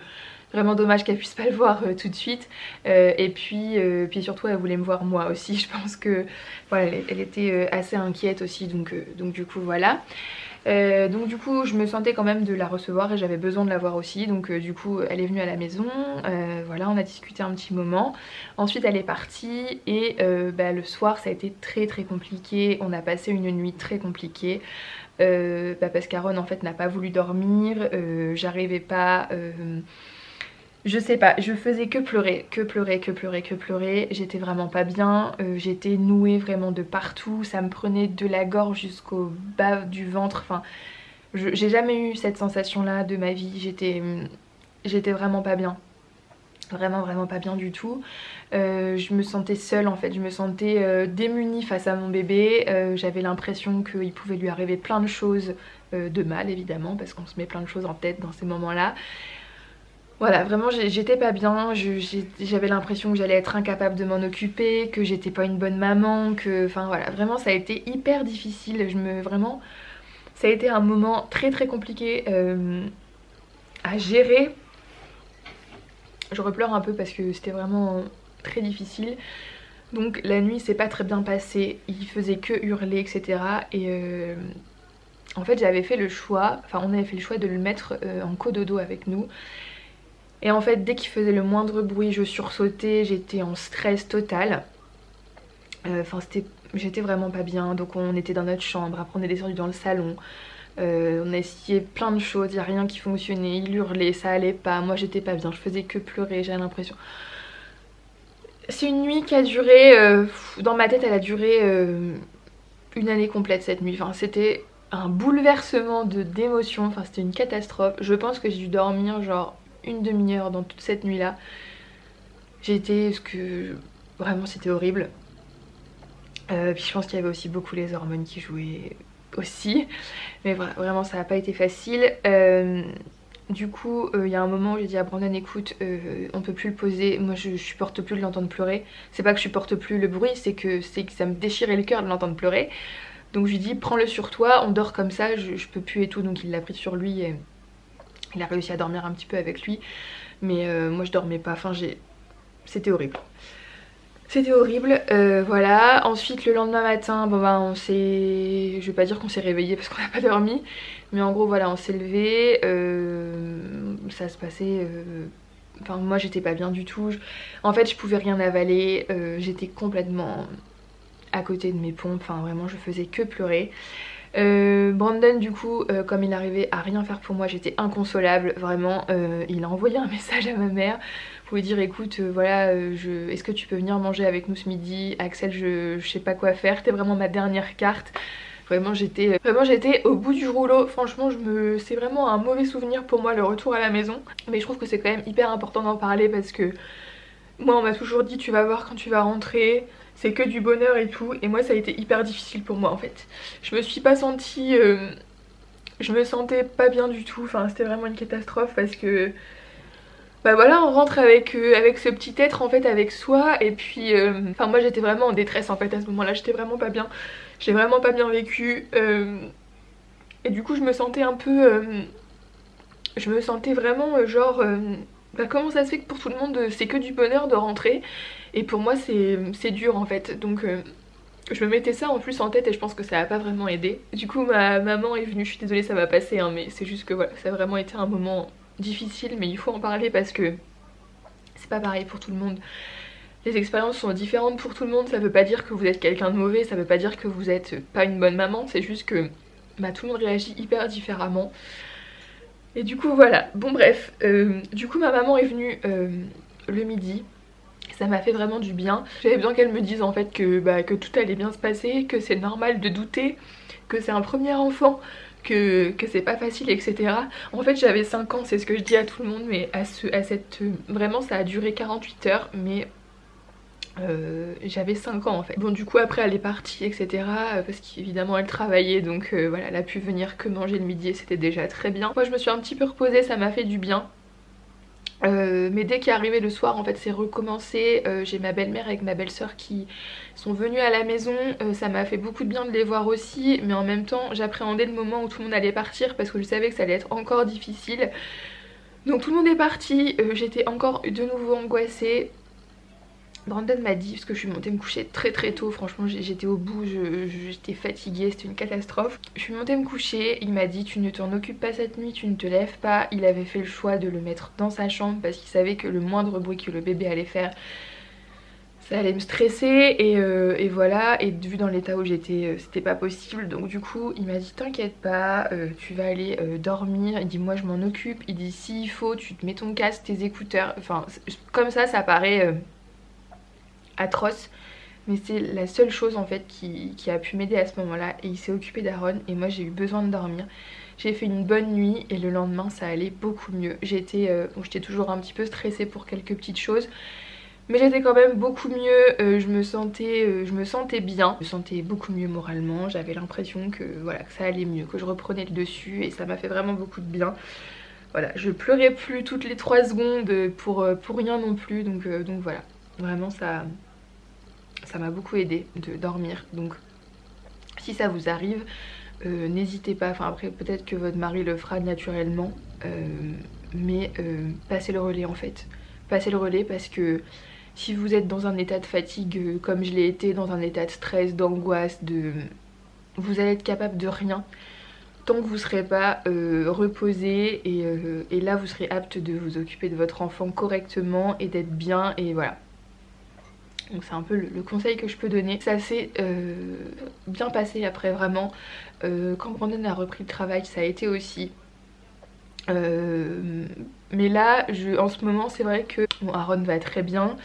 vraiment dommage qu'elle puisse pas le voir tout de suite. Et puis surtout elle voulait me voir moi aussi. Je pense que voilà, elle était assez inquiète aussi, donc du coup voilà. Donc du coup je me sentais quand même de la recevoir et j'avais besoin de la voir aussi, donc du coup elle est venue à la maison, voilà, on a discuté un petit moment, ensuite elle est partie et le soir ça a été très compliqué, on a passé une nuit très compliquée, parce qu'Aaron en fait n'a pas voulu dormir, j'arrivais pas... Je sais pas, je faisais que pleurer, j'étais vraiment pas bien, j'étais nouée vraiment de partout, ça me prenait de la gorge jusqu'au bas du ventre, enfin j'ai jamais eu cette sensation là de ma vie, j'étais vraiment pas bien. Vraiment pas bien du tout. Je me sentais seule en fait, je me sentais démunie face à mon bébé, j'avais l'impression qu'il pouvait lui arriver plein de choses, de mal évidemment, parce qu'on se met plein de choses en tête dans ces moments là. Voilà, vraiment j'étais pas bien, j'avais l'impression que j'allais être incapable de m'en occuper, que j'étais pas une bonne maman, que... Enfin voilà, vraiment ça a été hyper difficile, vraiment... Ça a été un moment très compliqué à gérer. Je repleure un peu parce que c'était vraiment très difficile. Donc la nuit s'est pas très bien passée, il faisait que hurler, etc. Et en fait j'avais fait le choix, on avait fait le choix de le mettre en cododo avec nous. Et en fait dès qu'il faisait le moindre bruit je sursautais, j'étais en stress total. J'étais vraiment pas bien, donc on était dans notre chambre, après on est descendu dans le salon. On a essayé plein de choses, il n'y a rien qui fonctionnait, il hurlait, ça allait pas, moi j'étais pas bien, je faisais que pleurer, j'avais l'impression... C'est une nuit qui a duré, dans ma tête elle a duré une année complète cette nuit, c'était un bouleversement d'émotions, c'était une catastrophe. Je pense que j'ai dû dormir genre une demi-heure dans toute cette nuit là. Vraiment c'était horrible. Puis je pense qu'il y avait aussi beaucoup les hormones qui jouaient aussi, mais voilà, vraiment ça n'a pas été facile. Du coup il y a un moment où j'ai dit à Brandon écoute, on peut plus le poser, moi je supporte plus de l'entendre pleurer. C'est pas que je supporte plus le bruit, c'est que ça me déchirait le cœur de l'entendre pleurer. Donc je lui dis prends-le sur toi, on dort comme ça, je peux plus et tout. Donc il l'a pris sur lui et il a réussi à dormir un petit peu avec lui, mais moi je dormais pas, c'était horrible. C'était horrible, voilà. Ensuite le lendemain matin, je vais pas dire qu'on s'est réveillé parce qu'on n'a pas dormi, mais en gros voilà, on s'est levé, ça se passait... moi j'étais pas bien du tout, en fait je pouvais rien avaler, j'étais complètement à côté de mes pompes, vraiment je faisais que pleurer. Brandon du coup comme il arrivait à rien faire pour moi, j'étais inconsolable vraiment, il a envoyé un message à ma mère pour lui dire écoute est-ce que tu peux venir manger avec nous ce midi, Axel je sais pas quoi faire, t'es vraiment ma dernière carte. Vraiment j'étais au bout du rouleau, franchement c'est vraiment un mauvais souvenir pour moi le retour à la maison, mais je trouve que c'est quand même hyper important d'en parler parce que moi on m'a toujours dit tu vas voir quand tu vas rentrer, c'est que du bonheur et tout, et moi ça a été hyper difficile pour moi en fait. Je me suis pas sentie... je me sentais pas bien du tout, c'était vraiment une catastrophe parce que... voilà, on rentre avec ce petit être en fait avec soi et puis... moi j'étais vraiment en détresse en fait à ce moment là, j'étais vraiment pas bien. J'ai vraiment pas bien vécu et du coup je me sentais un peu... je me sentais vraiment genre... bah, comment ça se fait que pour tout le monde c'est que du bonheur de rentrer et pour moi c'est dur en fait. Donc je me mettais ça en plus en tête et je pense que ça a pas vraiment aidé. Du coup ma maman est venue, je suis désolée ça va passer hein, mais c'est juste que voilà, ça a vraiment été un moment difficile mais il faut en parler parce que c'est pas pareil pour tout le monde. Les expériences sont différentes pour tout le monde, ça veut pas dire que vous êtes quelqu'un de mauvais, ça veut pas dire que vous êtes pas une bonne maman, c'est juste que bah, tout le monde réagit hyper différemment. Et du coup voilà, bon bref, du coup ma maman est venue le midi, ça m'a fait vraiment du bien. J'avais besoin qu'elle me dise en fait que tout allait bien se passer, que c'est normal de douter, que c'est un premier enfant, que c'est pas facile, etc. En fait j'avais 5 ans, c'est ce que je dis à tout le monde, mais vraiment ça a duré 48 heures, mais j'avais 5 ans en fait. Bon du coup après elle est partie etc parce qu'évidemment elle travaillait donc voilà elle a pu venir que manger le midi et c'était déjà très bien. Moi je me suis un petit peu reposée, ça m'a fait du bien. Mais dès qu'est arrivé le soir en fait c'est recommencé, j'ai ma belle-mère avec ma belle-sœur qui sont venues à la maison, ça m'a fait beaucoup de bien de les voir aussi mais en même temps j'appréhendais le moment où tout le monde allait partir parce que je savais que ça allait être encore difficile. Donc tout le monde est parti, j'étais encore de nouveau angoissée. Brandon m'a dit, parce que je suis montée me coucher très très tôt, franchement j'étais au bout, j'étais fatiguée, c'était une catastrophe. Je suis montée me coucher, il m'a dit tu ne t'en occupes pas cette nuit, tu ne te lèves pas. Il avait fait le choix de le mettre dans sa chambre parce qu'il savait que le moindre bruit que le bébé allait faire, ça allait me stresser et voilà, et vu dans l'état où j'étais c'était pas possible. Donc du coup il m'a dit t'inquiète pas, tu vas aller dormir. Il dit moi je m'en occupe, il dit s'il faut tu te mets ton casque, tes écouteurs, enfin comme ça paraît atroce mais c'est la seule chose en fait qui a pu m'aider à ce moment là et il s'est occupé d'Aaron et moi j'ai eu besoin de dormir. J'ai fait une bonne nuit et le lendemain ça allait beaucoup mieux. J'étais toujours un petit peu stressée pour quelques petites choses mais j'étais quand même beaucoup mieux, je me sentais bien, je me sentais beaucoup mieux moralement, j'avais l'impression que voilà que ça allait mieux, que je reprenais le dessus et ça m'a fait vraiment beaucoup de bien. Voilà, je pleurais plus toutes les 3 secondes pour rien non plus donc voilà, vraiment ça m'a beaucoup aidé de dormir. Donc si ça vous arrive, n'hésitez pas, enfin après peut-être que votre mari le fera naturellement, mais passez le relais en fait. Passez le relais parce que si vous êtes dans un état de fatigue comme je l'ai été, dans un état de stress, d'angoisse, vous allez être capable de rien tant que vous ne serez pas reposé et là vous serez apte de vous occuper de votre enfant correctement et d'être bien et voilà. Donc c'est un peu le conseil que je peux donner. Ça s'est bien passé après vraiment. Quand Brandon a repris le travail ça a été aussi. Mais là en ce moment c'est vrai que bon, Aaron va très bien.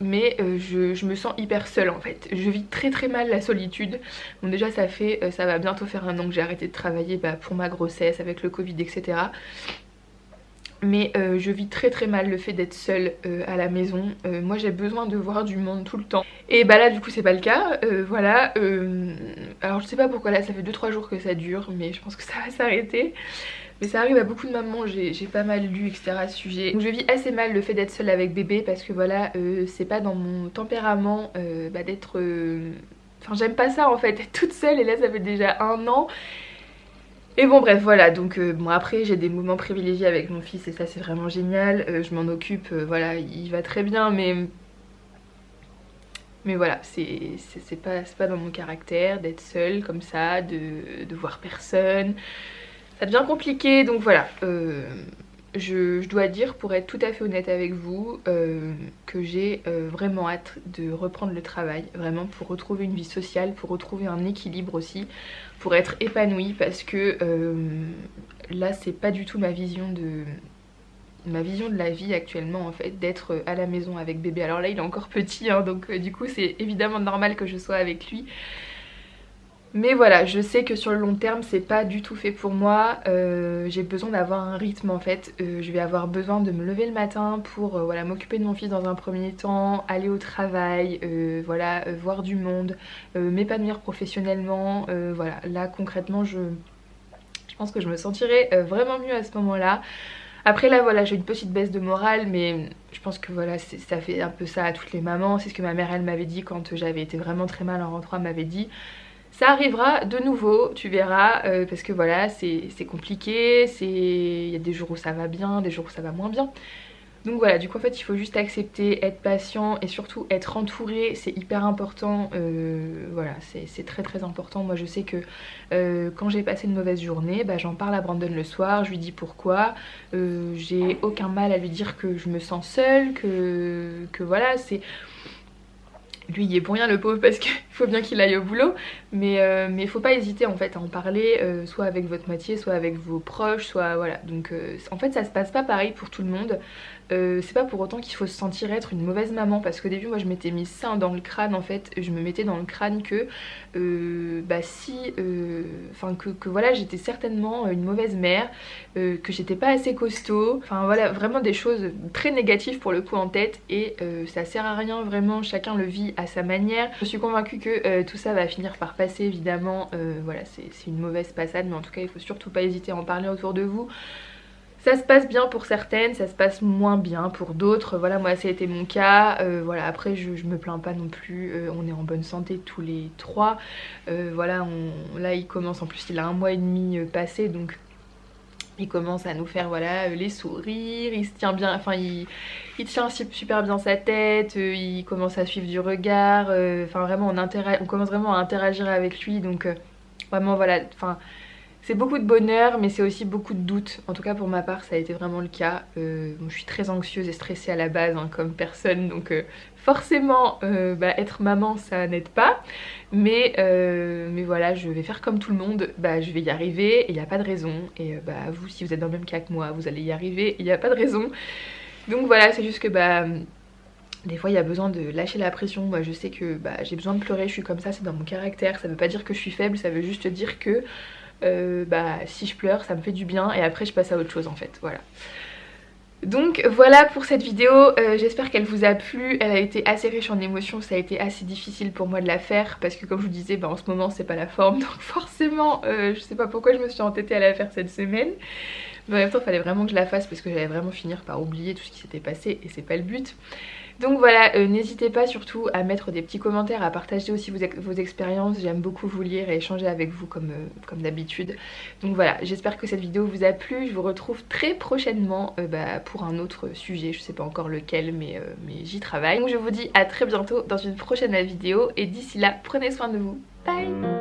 Mais je me sens hyper seule en fait. Je vis très très mal la solitude. Bon déjà ça va bientôt faire 1 an que j'ai arrêté de travailler pour ma grossesse avec le Covid etc. Mais je vis très très mal le fait d'être seule à la maison. Moi j'ai besoin de voir du monde tout le temps. Et bah là du coup c'est pas le cas, voilà. Alors je sais pas pourquoi là ça fait 2-3 jours que ça dure mais je pense que ça va s'arrêter. Mais ça arrive à beaucoup de mamans, j'ai pas mal lu etc à ce sujet. Donc je vis assez mal le fait d'être seule avec bébé parce que voilà c'est pas dans mon tempérament d'être... Enfin j'aime pas ça en fait, être toute seule et là ça fait déjà 1 an. Et bon bref voilà donc bon après j'ai des moments privilégiés avec mon fils et ça c'est vraiment génial, je m'en occupe, voilà il va très bien mais voilà c'est pas dans mon caractère d'être seule comme ça, de voir personne, ça devient compliqué donc voilà. Je dois dire pour être tout à fait honnête avec vous que j'ai vraiment hâte de reprendre le travail, vraiment pour retrouver une vie sociale, pour retrouver un équilibre aussi, pour être épanouie parce que là c'est pas du tout ma vision de la vie actuellement en fait, d'être à la maison avec bébé. Alors là il est encore petit hein, donc du coup c'est évidemment normal que je sois avec lui. Mais voilà, je sais que sur le long terme c'est pas du tout fait pour moi, j'ai besoin d'avoir un rythme en fait, je vais avoir besoin de me lever le matin pour voilà, m'occuper de mon fils dans un premier temps, aller au travail, voilà, voir du monde, m'épanouir professionnellement, voilà, là concrètement je pense que je me sentirai vraiment mieux à ce moment-là. Après là voilà j'ai une petite baisse de morale mais je pense que voilà ça fait un peu ça à toutes les mamans, c'est ce que ma mère elle m'avait dit quand j'avais été vraiment très mal en rentrant, elle m'avait dit Ça arrivera de nouveau, tu verras, parce que voilà, c'est compliqué, il y a des jours où ça va bien, des jours où ça va moins bien. Donc voilà, du coup en fait il faut juste accepter, être patient et surtout être entouré, c'est hyper important, voilà, c'est très très important. Moi je sais que quand j'ai passé une mauvaise journée, bah, j'en parle à Brandon le soir, je lui dis pourquoi, j'ai aucun mal à lui dire que je me sens seule, que voilà, c'est... Lui il est pour rien le pauvre parce qu'il faut bien qu'il aille au boulot, mais faut pas hésiter en fait à en parler, soit avec votre moitié, soit avec vos proches, soit voilà. Donc en fait ça se passe pas pareil pour tout le monde. C'est pas pour autant qu'il faut se sentir être une mauvaise maman, parce qu'au début moi je m'étais mis ça dans le crâne en fait, je me mettais dans le crâne que bah si, enfin que voilà j'étais certainement une mauvaise mère, que j'étais pas assez costaud, enfin voilà vraiment des choses très négatives pour le coup en tête, et ça sert à rien vraiment, chacun le vit à sa manière. Je suis convaincue que tout ça va finir par passer évidemment, voilà c'est une mauvaise passade, mais en tout cas il faut surtout pas hésiter à en parler autour de vous. Ça se passe bien pour certaines, ça se passe moins bien pour d'autres. Voilà, moi ça a été mon cas. Voilà, après je me plains pas non plus. On est en bonne santé tous les trois. Voilà, là il commence, en plus il a 1 mois et demi passé, donc il commence à nous faire voilà les sourires. Il se tient bien, enfin il tient super bien sa tête. Il commence à suivre du regard. Enfin vraiment on commence vraiment à interagir avec lui. Donc vraiment voilà, enfin... C'est beaucoup de bonheur, mais c'est aussi beaucoup de doutes. En tout cas pour ma part ça a été vraiment le cas. Bon, je suis très anxieuse et stressée à la base hein, comme personne, donc forcément bah, être maman ça n'aide pas. Mais voilà, je vais faire comme tout le monde, bah, je vais y arriver et il n'y a pas de raison. Et bah, vous, si vous êtes dans le même cas que moi, vous allez y arriver et il n'y a pas de raison. Donc voilà, c'est juste que bah... Des fois il y a besoin de lâcher la pression. Moi je sais que bah, j'ai besoin de pleurer, je suis comme ça, c'est dans mon caractère. Ça veut pas dire que je suis faible, ça veut juste dire que bah, si je pleure ça me fait du bien et après je passe à autre chose en fait, voilà. Donc voilà pour cette vidéo, j'espère qu'elle vous a plu. Elle a été assez riche en émotions, ça a été assez difficile pour moi de la faire parce que comme je vous disais, bah, en ce moment c'est pas la forme, donc forcément je sais pas pourquoi je me suis entêtée à la faire cette semaine. Mais en même temps il fallait vraiment que je la fasse parce que j'allais vraiment finir par oublier tout ce qui s'était passé et c'est pas le but. Donc voilà, n'hésitez pas surtout à mettre des petits commentaires, à partager aussi vos expériences. J'aime beaucoup vous lire et échanger avec vous comme d'habitude. Donc voilà, j'espère que cette vidéo vous a plu. Je vous retrouve très prochainement bah, pour un autre sujet. Je sais pas encore lequel, mais j'y travaille. Donc je vous dis à très bientôt dans une prochaine vidéo. Et d'ici là, prenez soin de vous. Bye!